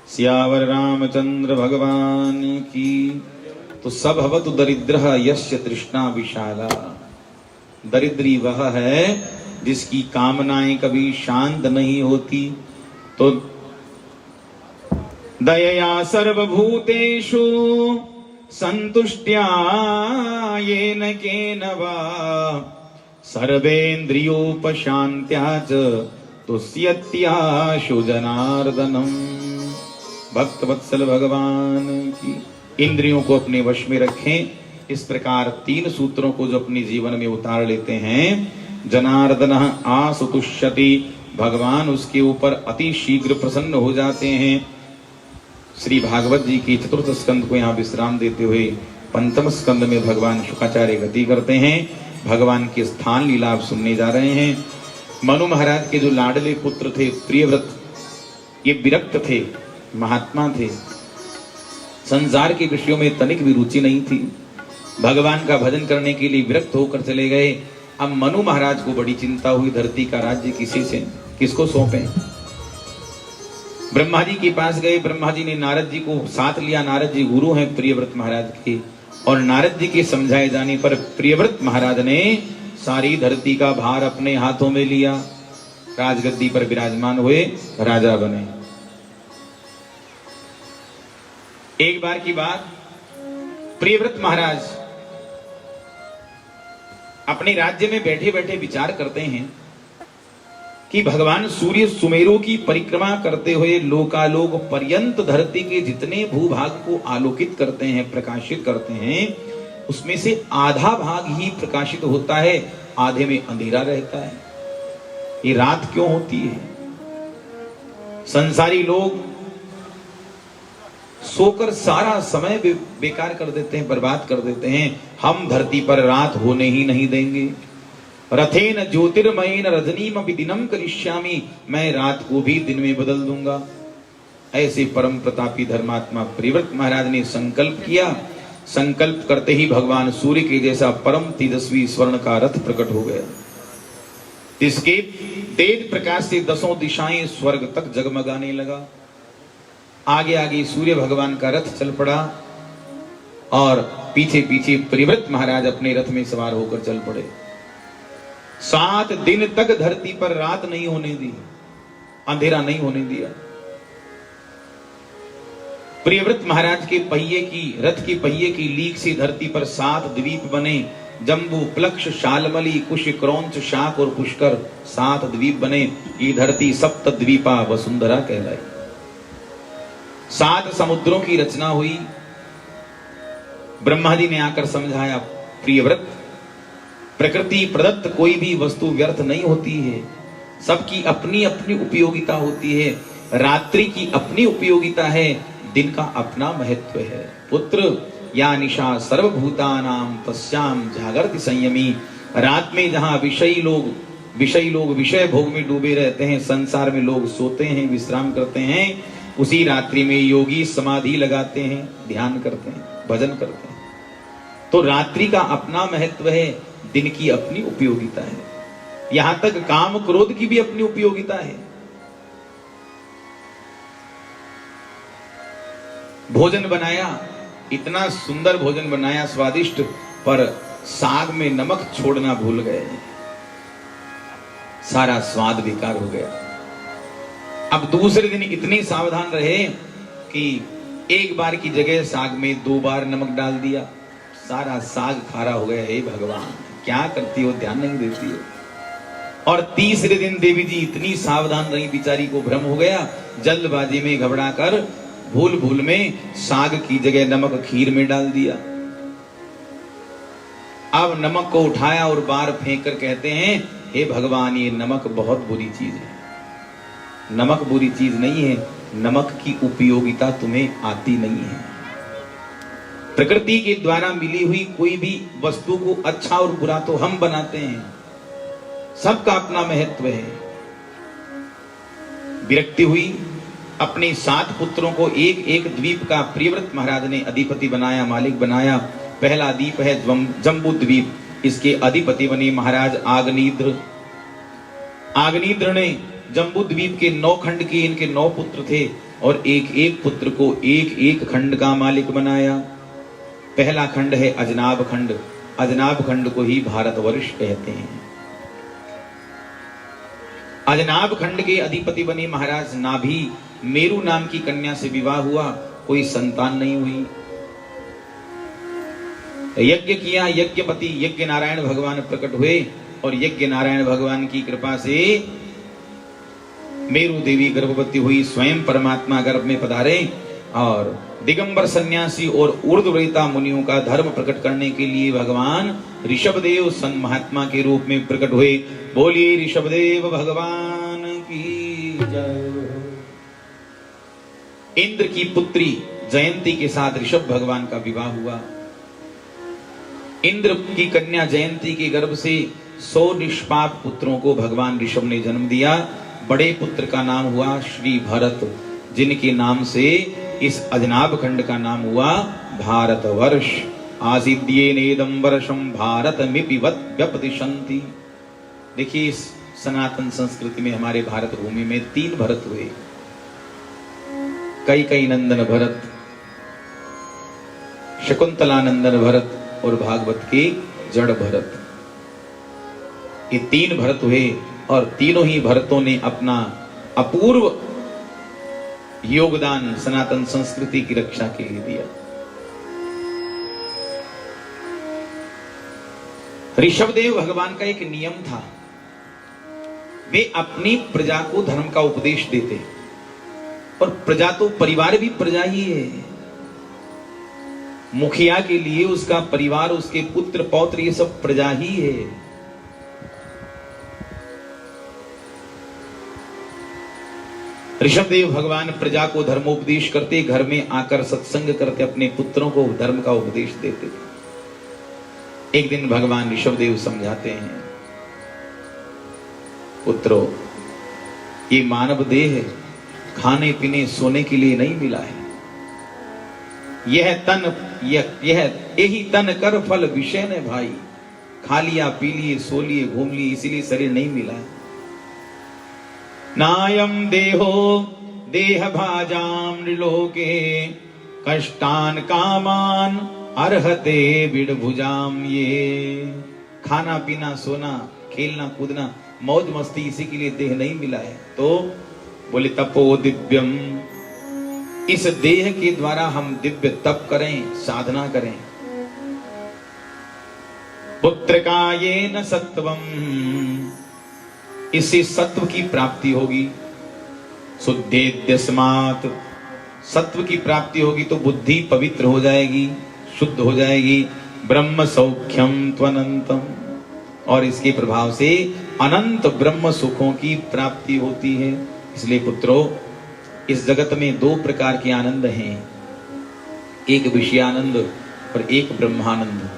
सियावर रामचंद्र भगवान की। तो सभवतु दरिद्रः यस्य तृष्णा विशाला। दरिद्री वह है जिसकी कामनाएं कभी शांत नहीं होती। तो दयया सर्वभूतेषु संतुष्ट्या येन केन वा सर्वेन्द्रियोपशान्त्या च तुष्यत्याशु जनार्दनम। भक्त वत्सल भगवान की। इंद्रियों को अपने वश में रखें। इस प्रकार 3 सूत्रों को जो अपने जीवन में उतार लेते हैं, जनार्दन आसुतुष्यति, भगवान उसके ऊपर अति शीघ्र प्रसन्न हो जाते हैं। श्री भागवत जी की 4th स्कंद को यहाँ विश्राम देते हुए 5th स्कंद में भगवान शुकाचार्य गति करते हैं। भगवान के स्थान लीला आप सुनने जा रहे हैं। मनु महाराज के जो लाडले पुत्र थे प्रियव्रत, ये विरक्त थे, महात्मा थे, संसार के विषयों में तनिक भी रुचि नहीं थी, भगवान का भजन करने के लिए विरक्त होकर चले गए। अब मनु महाराज को बड़ी चिंता हुई, धरती का राज्य किसको सौंपे। ब्रह्मा जी के पास गए। ब्रह्मा जी ने नारद जी को साथ लिया। नारद जी गुरु हैं प्रियव्रत महाराज के, और नारद जी के समझाए जाने पर प्रियव्रत महाराज ने सारी धरती का भार अपने हाथों में लिया, राजगद्दी पर विराजमान हुए, राजा बने। एक बार की बात, प्रियव्रत महाराज अपने राज्य में बैठे बैठे विचार करते हैं कि भगवान सूर्य सुमेरु की परिक्रमा करते हुए लोकालोक पर्यंत धरती के जितने भूभाग को आलोकित करते हैं, प्रकाशित करते हैं, उसमें से आधा भाग ही प्रकाशित होता है, आधे में अंधेरा रहता है। ये रात क्यों होती है? संसारी लोग सोकर सारा समय बेकार कर देते हैं, बर्बाद कर देते हैं। हम धरती पर रात होने ही नहीं देंगे। रथेन ज्योतिर्मयेन रजनीमपि दिनम करिष्यामि, मैं रात को भी दिन में बदल दूंगा। ऐसे परम प्रतापी धर्मात्मा प्रियव्रत महाराज ने संकल्प किया। संकल्प करते ही भगवान सूर्य के जैसा परम तेजस्वी स्वर्ण का रथ प्रकट हो गया। इसके तेज प्रकाश से 10 दिशाएं स्वर्ग तक जगमगाने लगा। आगे आगे सूर्य भगवान का रथ चल पड़ा और पीछे पीछे प्रियव्रत महाराज अपने रथ में सवार होकर चल पड़े। 7 दिन तक धरती पर रात नहीं होने दी, अंधेरा नहीं होने दिया। प्रियव्रत महाराज के पहिए की, रथ के पहिए की लीक से धरती पर 7 द्वीप बने। जम्बू, प्लक्ष, शालमली, कुश, क्रौंच, शाक और पुष्कर, 7 द्वीप बने। ये धरती सप्तद्वीपा वसुंधरा कहलाई। 7 समुद्रों की रचना हुई। ब्रह्मा जी ने आकर समझाया, प्रियव्रत, प्रकृति प्रदत्त कोई भी वस्तु व्यर्थ नहीं होती है, सबकी अपनी अपनी उपयोगिता होती है। रात्रि की अपनी उपयोगिता है, दिन का अपना महत्व है। पुत्र, या निशा सर्वभूतानाम तस्याम जागर्ति संयमी। रात में जहां विषयी लोग विषय भोग में डूबे रहते हैं, संसार में लोग सोते हैं, विश्राम करते हैं, उसी रात्रि में योगी समाधि लगाते हैं, ध्यान करते हैं, भजन करते हैं। तो रात्रि का अपना महत्व है, दिन की अपनी उपयोगिता है। यहां तक काम क्रोध की भी अपनी उपयोगिता है। भोजन बनाया, इतना सुंदर भोजन बनाया, स्वादिष्ट, पर साग में नमक छोड़ना भूल गए, सारा स्वाद बेकार हो गया। अब दूसरे दिन इतने सावधान रहे कि एक बार की जगह साग में 2 बार नमक डाल दिया, सारा साग खारा हो गया। हे भगवान, क्या करती हो, ध्यान नहीं देती हो। और तीसरे दिन देवी जी इतनी सावधान रही, बिचारी को भ्रम हो गया, जल्दबाजी में घबराकर भूल भूल में साग की जगह नमक खीर में डाल दिया। अब नमक को उठाया और बार फेंक कर कहते हैं, हे भगवान, ये नमक बहुत बुरी चीज है। नमक बुरी चीज नहीं है, नमक की उपयोगिता तुम्हें आती नहीं है। प्रकृति के द्वारा मिली हुई कोई भी वस्तु को अच्छा और बुरा तो हम बनाते हैं, सबका अपना महत्व है। विरक्ति हुई, अपने 7 पुत्रों को एक एक द्वीप का प्रियव्रत महाराज ने अधिपति बनाया, मालिक बनाया। पहला द्वीप है जम्बू द्वीप, इसके अधिपति बने महाराज आग्नेयद्र। आग्नेयद्र ने जम्बू द्वीप के 9 खंड के इनके 9 पुत्र थे और एक एक पुत्र को एक एक खंड का मालिक बनाया। पहला खंड है अजनाब खंड। अजनाब खंड को ही भारतवर्ष कहते हैं। अजनाब खंड के अधिपति बने महाराज नाभि। मेरू नाम की कन्या से विवाह हुआ, कोई संतान नहीं हुई। यज्ञ किया, यज्ञपति यज्ञ नारायण भगवान प्रकट हुए और यज्ञ नारायण भगवान की कृपा से मेरू देवी गर्भवती हुई। स्वयं परमात्मा गर्भ में पधारे और दिगंबर सन्यासी और ऊर्ध्वरेता मुनियों का धर्म प्रकट करने के लिए भगवान ऋषभदेव सन महात्मा के रूप में प्रकट हुए। बोलिए ऋषभदेव भगवान की जय। इंद्र की पुत्री जयंती के साथ ऋषभ भगवान का विवाह हुआ। इंद्र की कन्या जयंती के गर्भ से 100 निष्पाप पुत्रों को भगवान ऋषभ ने जन्म दिया। बड़े पुत्र का नाम हुआ श्री भरत, जिनके नाम से इस अजनाब खंड का नाम हुआ भारतवर्ष। आसिद्येनेदं वर्षं भारतमिपिवत् व्यपदिशन्ति। देखिए इस सनातन संस्कृति में हमारे भारत भूमि में 3 भरत हुए। कई नंदन भरत, शकुंतला नंदन भरत और भागवत के जड़ भरत। ये 3 भरत हुए और तीनों ही भरतों ने अपना अपूर्व योगदान सनातन संस्कृति की रक्षा के लिए दिया। ऋषभदेव भगवान का एक नियम था, वे अपनी प्रजा को धर्म का उपदेश देते। और प्रजा तो परिवार भी प्रजा ही है। मुखिया के लिए उसका परिवार, उसके पुत्र पौत्र, ये सब प्रजा ही है। ऋषभदेव भगवान प्रजा को धर्मोपदेश करते, घर में आकर सत्संग करते, अपने पुत्रों को धर्म का उपदेश देते। एक दिन भगवान ऋषभदेव समझाते हैं, पुत्रों, ये मानव देह खाने पीने सोने के लिए नहीं मिला है। यह तन यही तन कर फल विषय ने भाई। खा लिया, पी लिए, सो लिए, घूम लिए, इसीलिए शरीर नहीं मिला है। नायम देहो देह भाजाम नृलोके कष्टान कामान अर्हते विडभुजाम। ये खाना पीना सोना खेलना कूदना मौज मस्ती, इसी के लिए देह नहीं मिला है। तो बोले तपो दिव्यम, इस देह के द्वारा हम दिव्य तप करें, साधना करें। पुत्र का ये न सत्वम, इससे सत्व की प्राप्ति होगी। शुद्धेद्यस्मात्, सत्व की प्राप्ति होगी तो बुद्धि पवित्र हो जाएगी, शुद्ध हो जाएगी। ब्रह्म सौख्यम त्वनंतम, और इसके प्रभाव से अनंत ब्रह्म सुखों की प्राप्ति होती है। इसलिए पुत्रों, इस जगत में 2 प्रकार के आनंद हैं, एक विषयानंद और एक ब्रह्मानंद।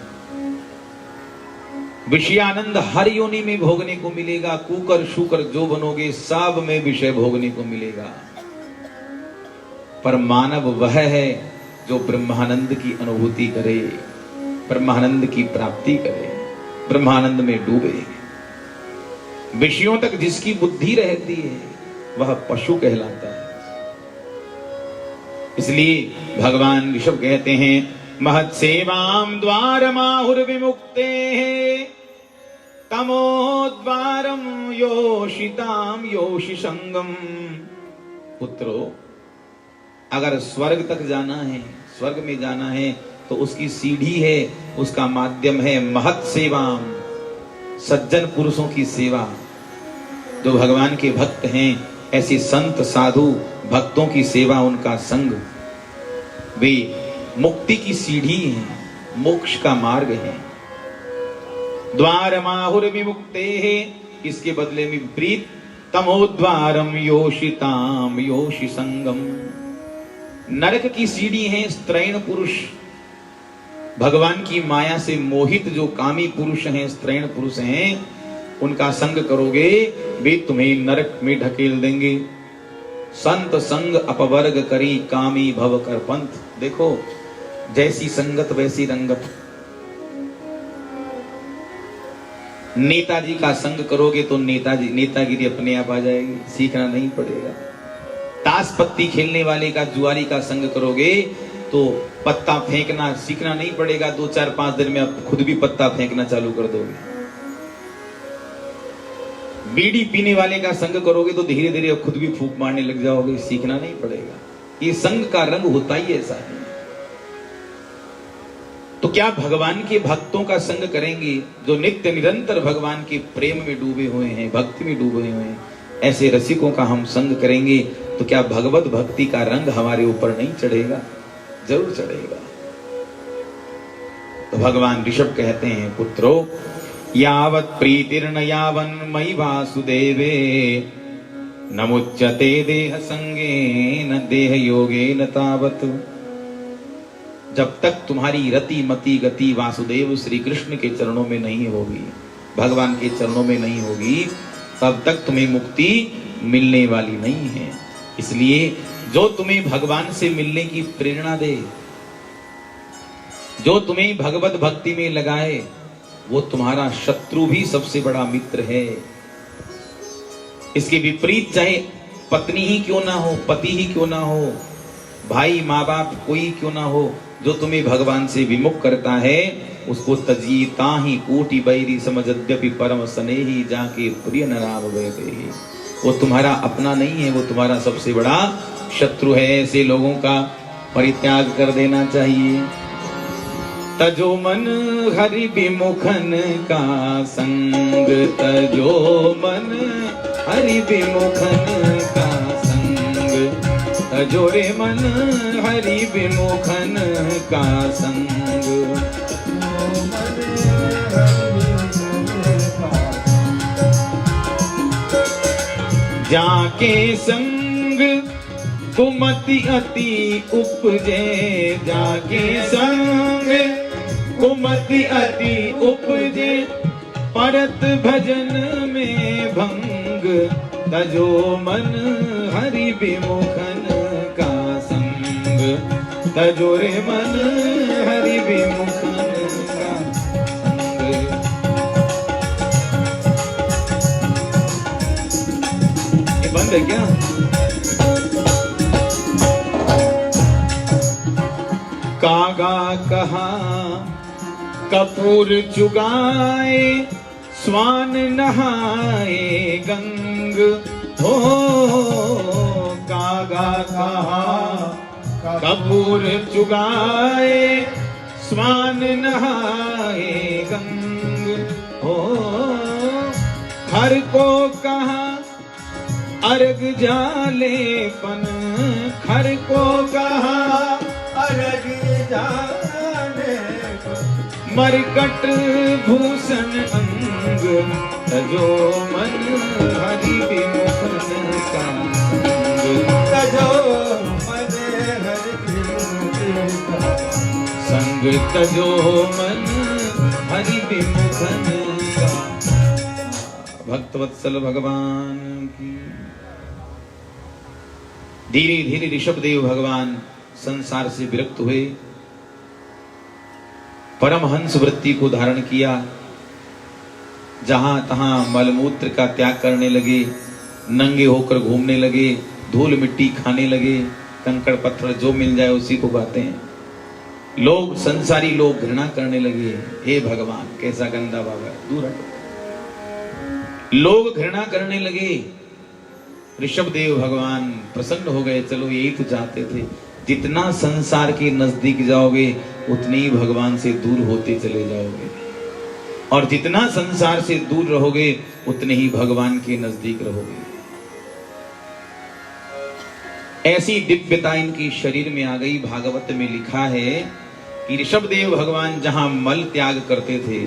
विषयानंद हर योनि में भोगने को मिलेगा। कुकर शुकर जो बनोगे सब में विषय भोगने को मिलेगा। पर मानव वह है जो ब्रह्मानंद की अनुभूति करे, ब्रह्मानंद की प्राप्ति करे, ब्रह्मानंद में डूबे। विषयों तक जिसकी बुद्धि रहती है वह पशु कहलाता है। इसलिए भगवान ऋषभ कहते हैं, महत् सेवाम द्वारमाहुर्विमुक्ते तमोद्वारम योषिताम योषि संगम। पुत्रो, अगर स्वर्ग तक जाना है, स्वर्ग में जाना है, तो उसकी सीढ़ी है, उसका माध्यम है महत् सेवाम, सज्जन पुरुषों की सेवा। जो भगवान के भक्त हैं, ऐसे संत साधु भक्तों की सेवा, उनका संग, वे मुक्ति की सीढ़ी है, मोक्ष का मार्ग है। द्वारमाहुर विमुक्ते है, इसके बदले में विपरीत तमोद्वारम योषिताम योषि संगम। नरक की सीढ़ी है स्त्रैण पुरुष, भगवान की माया से मोहित जो कामी पुरुष हैं, स्त्रैण पुरुष हैं, उनका संग करोगे वे तुम्हें नरक में ढकेल देंगे। संत संग अपवर्ग करी कामी भव कर पंथ। देखो, जैसी संगत वैसी रंगत। नेताजी का संग करोगे तो नेतागिरी अपने आप आ जाएगी, सीखना नहीं पड़ेगा। ताश पत्ती खेलने वाले का, जुआरी का संग करोगे तो पत्ता फेंकना सीखना नहीं पड़ेगा, 2-4-5 दिन में आप खुद भी पत्ता फेंकना चालू कर दोगे। बीड़ी पीने वाले का संग करोगे तो धीरे धीरे खुद भी फूंक मारने लग जाओगे, सीखना नहीं पड़ेगा। ये संग का रंग होता ही ऐसा है। तो क्या भगवान के भक्तों का संग करेंगे जो नित्य निरंतर भगवान के प्रेम में डूबे हुए हैं, भक्ति में डूबे हुए हैं, ऐसे रसिकों का हम संग करेंगे तो क्या भगवत भक्ति का रंग हमारे ऊपर नहीं चढ़ेगा? जरूर चढ़ेगा। तो भगवान ऋषभ कहते हैं, पुत्रो यावत् प्रीतिर्न यावन् मयि वासुदेवे नमुच्यते देह संगेन देह योगेन तावत्। जब तक तुम्हारी रति मति गति वासुदेव श्री कृष्ण के चरणों में नहीं होगी, भगवान के चरणों में नहीं होगी, तब तक तुम्हें मुक्ति मिलने वाली नहीं है। इसलिए जो तुम्हें भगवान से मिलने की प्रेरणा दे, जो तुम्हें भगवत भक्ति में लगाए, वो तुम्हारा शत्रु भी सबसे बड़ा मित्र है। इसके विपरीत चाहे पत्नी ही क्यों ना हो, पति ही क्यों ना हो, भाई माँ बाप कोई क्यों ना हो, जो तुम्हें भगवान से विमुख करता है उसको तजी ताही कोटि बैरी समझद्यपि परम स्नेही जाके प्रिय नराम गए। वो तुम्हारा अपना नहीं है, वो तुम्हारा सबसे बड़ा शत्रु है। ऐसे लोगों का परित्याग कर देना चाहिए। तजो मन हरि विमुखन का संग, तजो मन हरि विमुखन का संग, तजो रे मन हरि विमुखन का संग। जाके संग कुमति अति उपजे, जाके संग कुमति अति उपजे, परत भजन में भंग, तजो मन हरि विमुखन का संग, तजो रे मन हरि विमुखन का संग। ये बंद है क्या? कागा कहा कपूर चुगाए, स्वान नहाए गंग, हो कागा कहा कपूर चुगाए, स्वान नहाए गंग, हो हर को कहा अर्घ जाले पन, खर को कहा अर्घ जाले पन, मरकट भूषण अंग, तजो मन हरि विमुखन का संग, तजो मन हरि विमुखन का संग, तजो मन हरि विमुखन का। भक्तवत्सल भगवान की। धीरे धीरे ऋषभ देव भगवान संसार से विरक्त हुए, परमहंस वृत्ति को धारण किया, जहां तहां मलमूत्र का त्याग करने लगे, नंगे होकर घूमने लगे, धूल मिट्टी खाने लगे, कंकड़ पत्थर जो मिल जाए उसी को खाते हैं। लोग, संसारी लोग घृणा करने लगे, हे भगवान कैसा गंदा बाबा, दूर हटो। लोग घृणा करने लगे। ऋषभ देव भगवान प्रसन्न हो गए, चलो यही तो चाहते थे। जितना संसार के नजदीक जाओगे उतने ही भगवान से दूर होते चले जाओगे, और जितना संसार से दूर रहोगे उतने ही भगवान के नजदीक रहोगे। ऐसी दिव्यता इनकी शरीर में आ गई। भागवत में लिखा है कि ऋषभ देव भगवान जहां मल त्याग करते थे,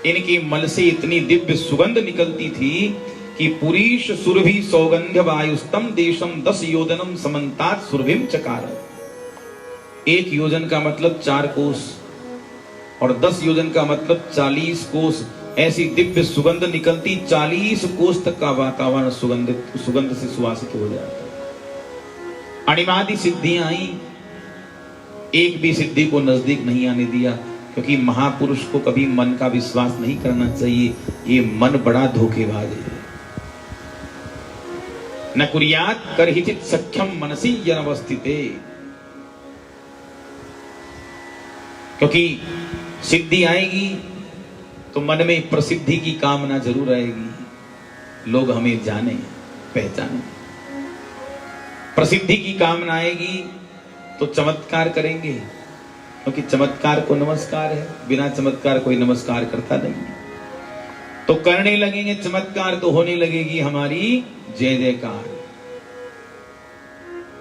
इनके मल से इतनी दिव्य सुगंध निकलती थी कि पुरीश सुरभि सौगंध्य वायुस्तम देशम 10 योजनम समन्तात सुरभिम चकार। 1 योजन का मतलब 4 कोस और 10 योजन का मतलब 40 कोस। ऐसी दिव्य सुगंध निकलती, 40 कोस तक का वातावरण सुगंध से सुवासित हो जाता। अणिमादि सिद्धियां आई, एक भी सिद्धि को नजदीक नहीं आने दिया। क्योंकि महापुरुष को कभी मन का विश्वास नहीं करना चाहिए। ये मन बड़ा धोखेबाज है। न कुर्यात करहिचित सख्यम मनसी यनवस्थिते, क्योंकि सिद्धि आएगी तो मन में प्रसिद्धि की कामना जरूर आएगी, लोग हमें जाने पहचाने। प्रसिद्धि की कामना आएगी तो चमत्कार करेंगे, क्योंकि चमत्कार को नमस्कार है, बिना चमत्कार कोई नमस्कार करता नहीं। तो करने लगेंगे चमत्कार तो होने लगेगी हमारी जय जयकार।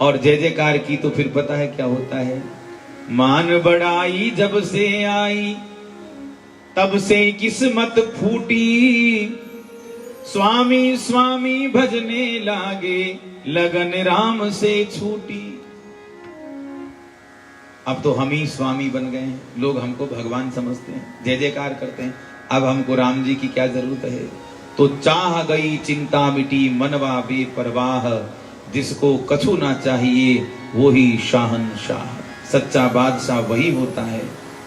और जय जयकार की तो फिर पता है क्या होता है, मान बढ़ाई जब से आई तब से किस्मत फूटी, स्वामी स्वामी भजने लागे लगन राम से छूटी। अब तो हम ही स्वामी बन गए हैं, लोग हमको भगवान समझते हैं, जय जयकार करते हैं। अब हमको राम जी की क्या जरूरत है। तो चाह गई चिंता मिटी मनवा बेपरवाह, जिसको कछु ना चाहिए वो ही शाहनशाह। सच्चा बादशाह वही होता है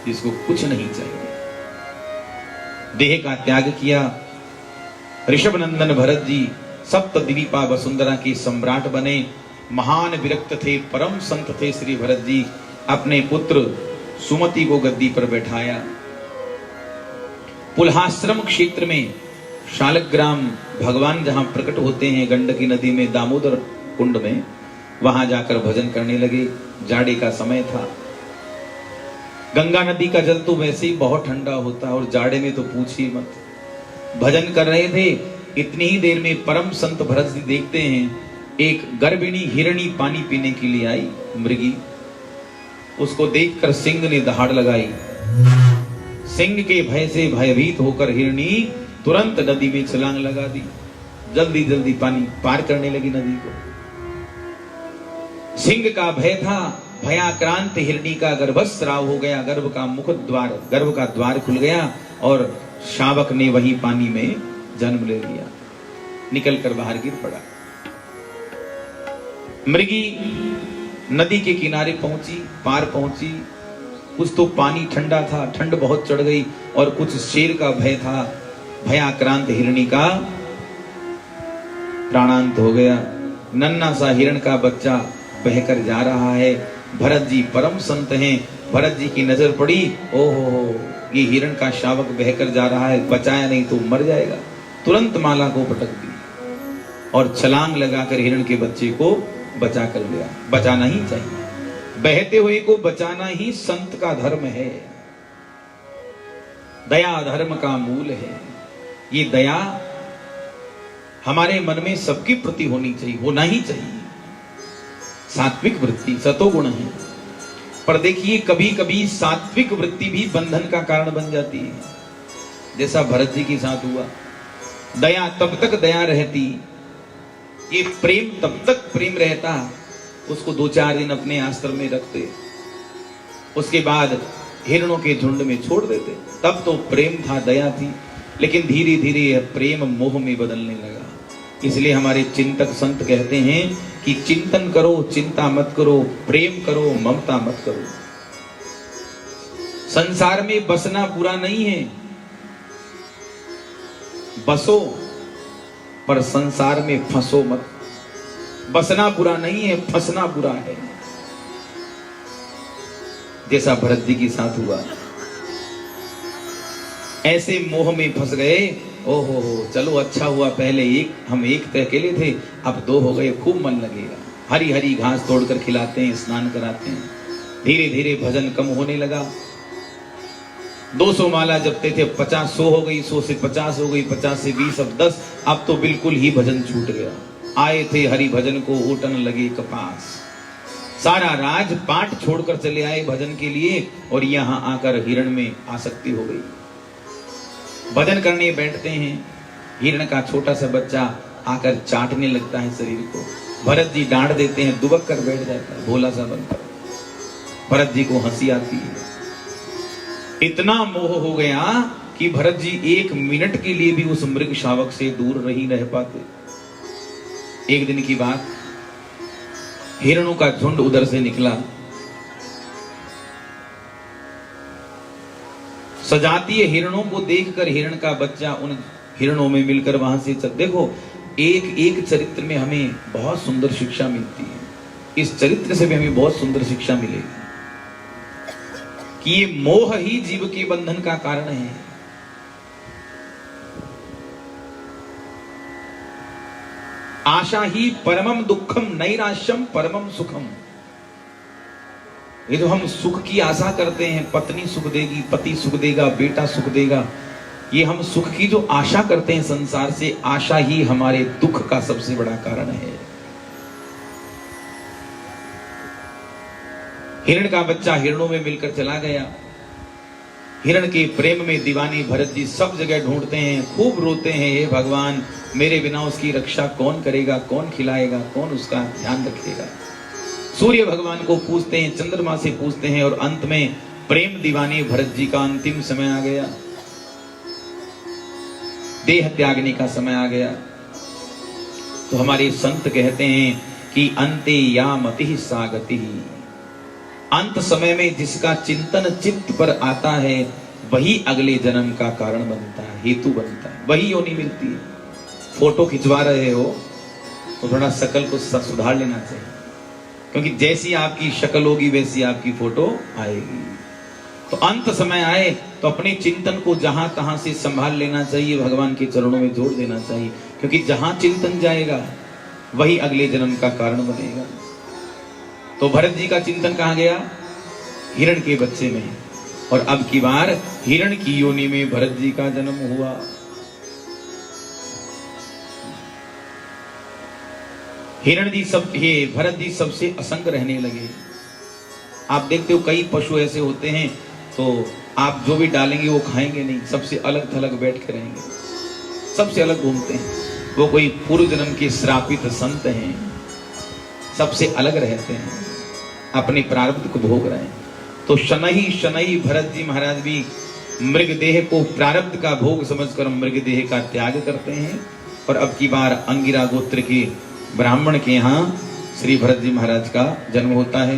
जिसको कुछ नहीं चाहिए। देह का त्याग किया। ऋषभ नंदन भरत जी सप्तद्वीपा वसुंधरा के सम्राट बने। महान विरक्त थे, परम संत थे श्री भरत जी। अपने पुत्र सुमति को गद्दी पर बैठाया। पुल्हाश्रम क्षेत्र में शालग्राम भगवान जहां प्रकट होते हैं गंडकी नदी में, दामोदर कुंड में, वहां जाकर भजन करने लगे। जाड़े का समय था। गंगा नदी का जल तो वैसे ही बहुत ठंडा होता है, और जाड़े में तो पूछिए मत। भजन कर रहे थे, इतनी ही देर में परम संत भरत जी देखते हैं एक गर्भिणी हिरणी पानी पीने के लिए आई, मृगी। उसको देखकर सिंह ने दहाड़ लगाई। सिंह के भय से भयभीत होकर हिरणी तुरंत नदी में छलांग लगा दी। जल्दी जल्दी पानी पार करने लगी नदी को। सिंह का भय था, भयाक्रांत हिरणी का गर्भस्राव हो गया। गर्भ का द्वार खुल गया और शावक ने वही पानी में जन्म ले लिया, निकलकर बाहर गिर पड़ा। मृगी नदी के किनारे पहुंची, पार पहुंची। कुछ तो पानी ठंडा था, ठंड बहुत चढ़ गई, और कुछ शेर का भय था। भयाक्रांत हिरणी का प्राणांत हो गया। नन्हा सा हिरण का बच्चा बहकर जा रहा है। भरत जी परम संत हैं। भरत जी की नजर पड़ी, ओहो ये हिरण का शावक बहकर जा रहा है, बचाया नहीं तो मर जाएगा। तुरंत माला को पटक दी और छलांग लगाकर हिरण के बच्चे को बचा कर लिया। बचाना ही चाहिए, बहते हुए को बचाना ही संत का धर्म है। दया धर्म का मूल है। ये दया हमारे मन में सबके प्रति होनी चाहिए, होना ही चाहिए। सात्विक वृत्ति सतोगुण है। पर देखिए कभी कभी सात्विक वृत्ति भी बंधन का कारण बन जाती है, जैसा भरत जी के साथ हुआ। दया तब तक दया रहती, ये प्रेम तब तक प्रेम रहता, उसको 2-4 दिन अपने आश्रम में रखते, उसके बाद हिरणों के झुंड में छोड़ देते। तब तो प्रेम था, दया थी। लेकिन धीरे धीरे यह प्रेम मोह में बदलने लगा। इसलिए हमारे चिंतक संत कहते हैं कि चिंतन करो, चिंता मत करो, प्रेम करो, ममता मत करो। संसार में बसना बुरा नहीं है, बसो, पर संसार में फंसो मत। बसना बुरा नहीं है, फंसना बुरा है। जैसा भरत जी के साथ हुआ, ऐसे मोह में फंस गए। ओहो चलो अच्छा हुआ, पहले हम एक तो अकेले थे, अब 2 हो गए, खूब मन लगेगा। हरी हरी घास तोड़कर खिलाते हैं, स्नान कराते हैं। धीरे धीरे भजन कम होने लगा। 200 माला जपते थे, 50-100 हो गई, 100 से 50 हो गई, 50 से 20, अब 10। अब तो बिल्कुल ही भजन छूट गया। आए थे हरि भजन को ऊटन लगे कपास। सारा राज पाट छोड़कर चले आए भजन के लिए, और यहां आकर हिरण में आसक्ति हो गई। भजन करने बैठते हैं, हिरण का छोटा सा बच्चा आकर चाटने लगता है शरीर को। भरत जी डांट देते हैं, दुबक कर बैठ जाता है भोला सा बनकर। भरत जी को हंसी आती है। इतना मोह हो गया कि भरत जी 1 मिनट के लिए भी उस मृग शावक से दूर नहीं रह पाते। एक दिन की बात, हिरणों का झुंड उधर से निकला। सजातीय हिरणों को देखकर हिरण का बच्चा उन हिरणों में मिलकर वहां से देखो, एक एक चरित्र में हमें बहुत सुंदर शिक्षा मिलती है। इस चरित्र से भी हमें बहुत सुंदर शिक्षा मिलेगी कि ये मोह ही जीव के बंधन का कारण है। आशा ही परमम दुखम नैराश्यम परमम सुखम। ये जो हम सुख की आशा करते हैं, पत्नी सुख देगी, पति सुख देगा, बेटा सुख देगा, ये हम सुख की जो आशा करते हैं संसार से, आशा ही हमारे दुख का सबसे बड़ा कारण है। हिरण का बच्चा हिरणों में मिलकर चला गया। हिरण के प्रेम में दीवानी भरत जी सब जगह ढूंढते हैं, खूब रोते हैं, हे भगवान मेरे बिना उसकी रक्षा कौन करेगा, कौन खिलाएगा, कौन उसका ध्यान रखेगा। सूर्य भगवान को पूछते हैं, चंद्रमा से पूछते हैं, और अंत में प्रेम दीवाने भरत जी का अंतिम समय आ गया, देह त्यागने का समय आ गया। तो हमारे संत कहते हैं कि अंते या मति सा गति। अंत समय में जिसका चिंतन चित्त पर आता है वही अगले जन्म का कारण बनता है, हेतु बनता है, वही योनि मिलती है। फोटो खिंचवा रहे हो तो थोड़ा शक्ल को सुधार लेना चाहिए, क्योंकि जैसी आपकी शक्ल होगी वैसी आपकी फोटो आएगी। तो अंत समय आए तो अपने चिंतन को जहां तहां से संभाल लेना चाहिए, भगवान के चरणों में जोड़ देना चाहिए, क्योंकि जहां चिंतन जाएगा वही अगले जन्म का कारण बनेगा। तो भरत जी का चिंतन कहां गया? हिरण के बच्चे में। और अब की बार हिरण की योनि में भरत जी का जन्म हुआ। भरत जी सबसे असंग रहने लगे। आप देखते हो कई पशु ऐसे होते हैं तो आप जो भी डालेंगे वो खाएंगे नहीं, सबसे अलग थलग बैठ के रहेंगे, सबसे अलग घूमते हैं। वो कोई पूर्व जन्म के श्रापित संत हैं, सबसे अलग रहते हैं, अपने प्रारब्ध को भोग रहे हैं। तो शनई शनई भरत जी महाराज भी मृग देह को प्रारब्ध का भोग समझकर मृग देह का त्याग करते हैं। और अब की बार अंगिरा गोत्र के ब्राह्मण के यहाँ श्री भरत जी महाराज का जन्म होता है।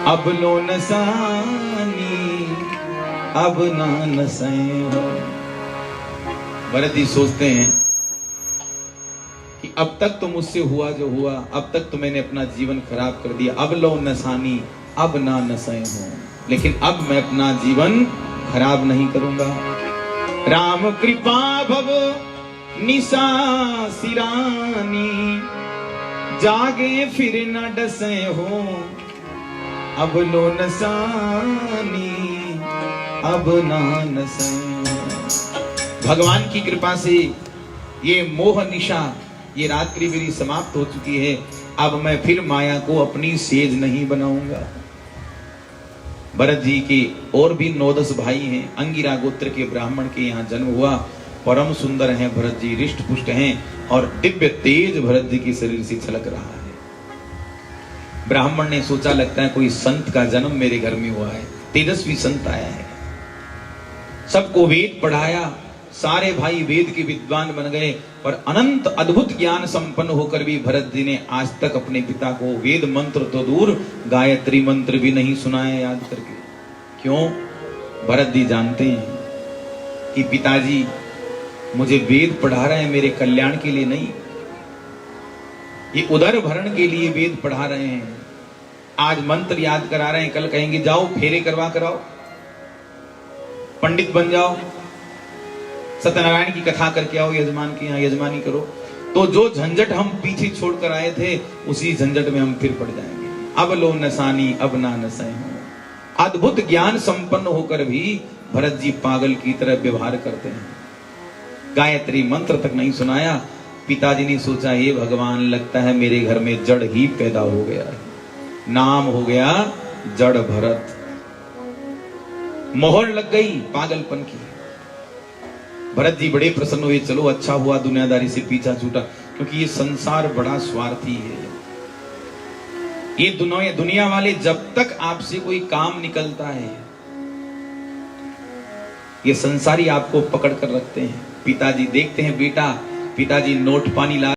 अब लो नसानी अब ना नसाए हो। भरत जी सोचते हैं कि अब तक तो मुझसे हुआ जो हुआ, अब तक तो मैंने अपना जीवन खराब कर दिया, अब लो नसानी अब ना नसाए हो, लेकिन अब मैं अपना जीवन खराब नहीं करूंगा। राम कृपा भव निशा सिरानी, जागे फिर न डसे हो, अब लो नसानी अब ना नसाए। भगवान की कृपा से ये मोह निशा, ये रात्रि मेरी समाप्त हो चुकी है। अब मैं फिर माया को अपनी सेज नहीं बनाऊंगा। भरत जी के और भी 9-10 भाई हैं, अंगिरा गोत्र के ब्राह्मण के यहाँ जन्म हुआ। परम सुंदर हैं भरत जी, रिष्ट पुष्ट हैं और दिव्य तेज भरत जी के शरीर से छलक रहा है। ब्राह्मण ने सोचा लगता है कोई संत का जन्म मेरे घर में हुआ है, तेजस्वी संत आया है। सबको वेद पढ़ाया, सारे भाई वेद के विद्वान बन गए, पर अनंत अद्भुत ज्ञान संपन्न होकर भी भरत जी ने आज तक अपने पिता को वेद मंत्र तो दूर गायत्री मंत्र भी नहीं सुनाया याद करके। क्यों? भरत जी जानते हैं कि पिताजी मुझे वेद पढ़ा रहे हैं मेरे कल्याण के लिए नहीं, ये उदर भरण के लिए वेद पढ़ा रहे हैं। आज मंत्र याद करा रहे हैं, कल कहेंगे जाओ फेरे करवा कराओ, पंडित बन जाओ, सत्यनारायण की कथा करके आओ, यजमान के यहाँ यजमानी करो। तो जो झंझट हम पीछे छोड़कर आए थे उसी झंझट में हम फिर पड़ जाएंगे। अब लो नसानी अब ना नसाए हो। अद्भुत ज्ञान संपन्न होकर भी भरत जी पागल की तरह व्यवहार करते हैं। गायत्री मंत्र तक नहीं सुनाया। पिताजी ने सोचा हे भगवान, लगता है मेरे घर में जड़ ही पैदा हो गया है, नाम हो गया जड़ भरत। मोहर लग गई पागलपन की। भरत जी बड़े प्रसन्न हुए, चलो अच्छा हुआ दुनियादारी से पीछा छूटा, क्योंकि ये संसार बड़ा स्वार्थी है। ये दुनिया वाले जब तक आपसे कोई काम निकलता है ये संसारी आपको पकड़ कर रखते हैं। पिताजी देखते हैं बेटा पिताजी नोट पानी ला